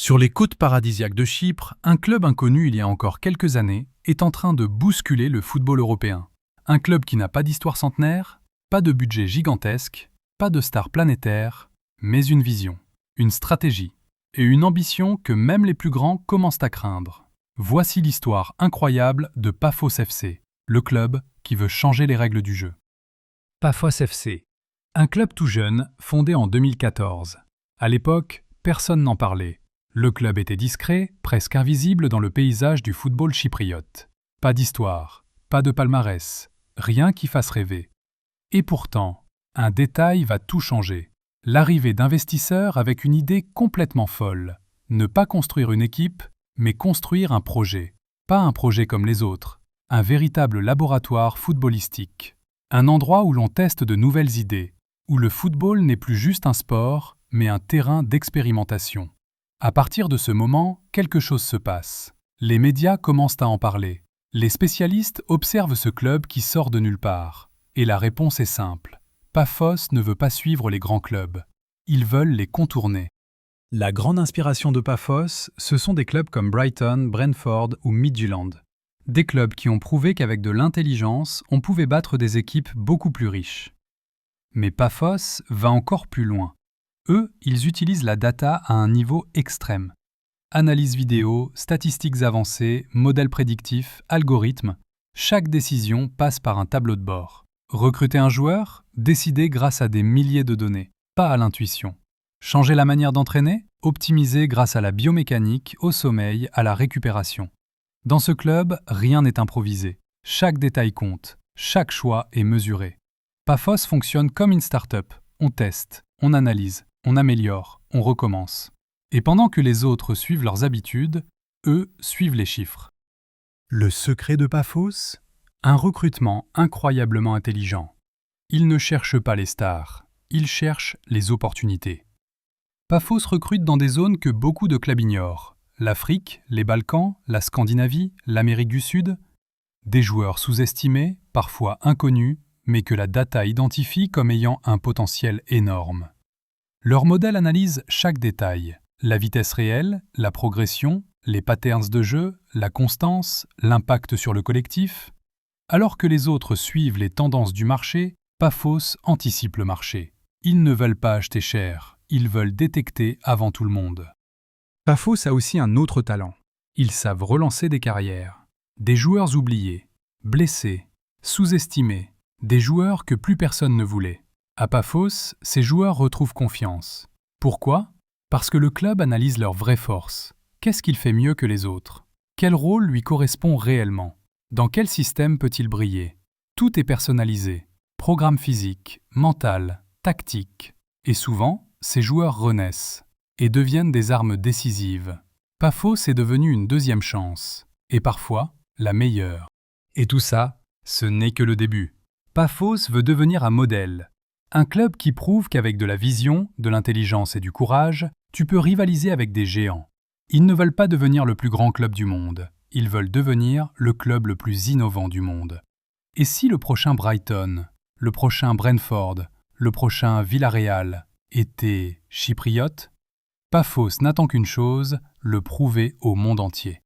Sur les côtes paradisiaques de Chypre, un club inconnu il y a encore quelques années est en train de bousculer le football européen. Un club qui n'a pas d'histoire centenaire, pas de budget gigantesque, pas de stars planétaires, mais une vision, une stratégie et une ambition que même les plus grands commencent à craindre. Voici l'histoire incroyable de Paphos FC, le club qui veut changer les règles du jeu. Paphos FC, un club tout jeune fondé en 2014. À l'époque, personne n'en parlait. Le club était discret, presque invisible dans le paysage du football chypriote. Pas d'histoire, pas de palmarès, rien qui fasse rêver. Et pourtant, un détail va tout changer. L'arrivée d'investisseurs avec une idée complètement folle. Ne pas construire une équipe, mais construire un projet. Pas un projet comme les autres, un véritable laboratoire footballistique. Un endroit où l'on teste de nouvelles idées, où le football n'est plus juste un sport, mais un terrain d'expérimentation. À partir de ce moment, quelque chose se passe. Les médias commencent à en parler. Les spécialistes observent ce club qui sort de nulle part. Et la réponse est simple. Paphos ne veut pas suivre les grands clubs. Ils veulent les contourner. La grande inspiration de Paphos, ce sont des clubs comme Brighton, Brentford ou Midtjylland. Des clubs qui ont prouvé qu'avec de l'intelligence, on pouvait battre des équipes beaucoup plus riches. Mais Paphos va encore plus loin. Eux, ils utilisent la data à un niveau extrême. Analyse vidéo, statistiques avancées, modèles prédictifs, algorithmes, chaque décision passe par un tableau de bord. Recruter un joueur, décider grâce à des milliers de données, pas à l'intuition. Changer la manière d'entraîner, optimiser grâce à la biomécanique, au sommeil, à la récupération. Dans ce club, rien n'est improvisé. Chaque détail compte, chaque choix est mesuré. Paphos fonctionne comme une start-up. On teste, on analyse, on améliore, on recommence. Et pendant que les autres suivent leurs habitudes, eux suivent les chiffres. Le secret de Paphos ? Un recrutement incroyablement intelligent. Ils ne cherchent pas les stars, ils cherchent les opportunités. Paphos recrute dans des zones que beaucoup de clubs ignorent. L'Afrique, les Balkans, la Scandinavie, l'Amérique du Sud. Des joueurs sous-estimés, parfois inconnus, mais que la data identifie comme ayant un potentiel énorme. Leur modèle analyse chaque détail, la vitesse réelle, la progression, les patterns de jeu, la constance, l'impact sur le collectif. Alors que les autres suivent les tendances du marché, Paphos anticipe le marché. Ils ne veulent pas acheter cher, ils veulent détecter avant tout le monde. Paphos a aussi un autre talent. Ils savent relancer des carrières. Des joueurs oubliés, blessés, sous-estimés, des joueurs que plus personne ne voulait. À Paphos, ces joueurs retrouvent confiance. Pourquoi ? Parce que le club analyse leurs vraies forces. Qu'est-ce qu'il fait mieux que les autres ? Quel rôle lui correspond réellement ? Dans quel système peut-il briller ? Tout est personnalisé. Programme physique, mental, tactique. Et souvent, ces joueurs renaissent et deviennent des armes décisives. Paphos est devenu une deuxième chance. Et parfois, la meilleure. Et tout ça, ce n'est que le début. Paphos veut devenir un modèle. Un club qui prouve qu'avec de la vision, de l'intelligence et du courage, tu peux rivaliser avec des géants. Ils ne veulent pas devenir le plus grand club du monde. Ils veulent devenir le club le plus innovant du monde. Et si le prochain Brighton, le prochain Brentford, le prochain Villarreal était chypriote ? Paphos n'attend qu'une chose, le prouver au monde entier.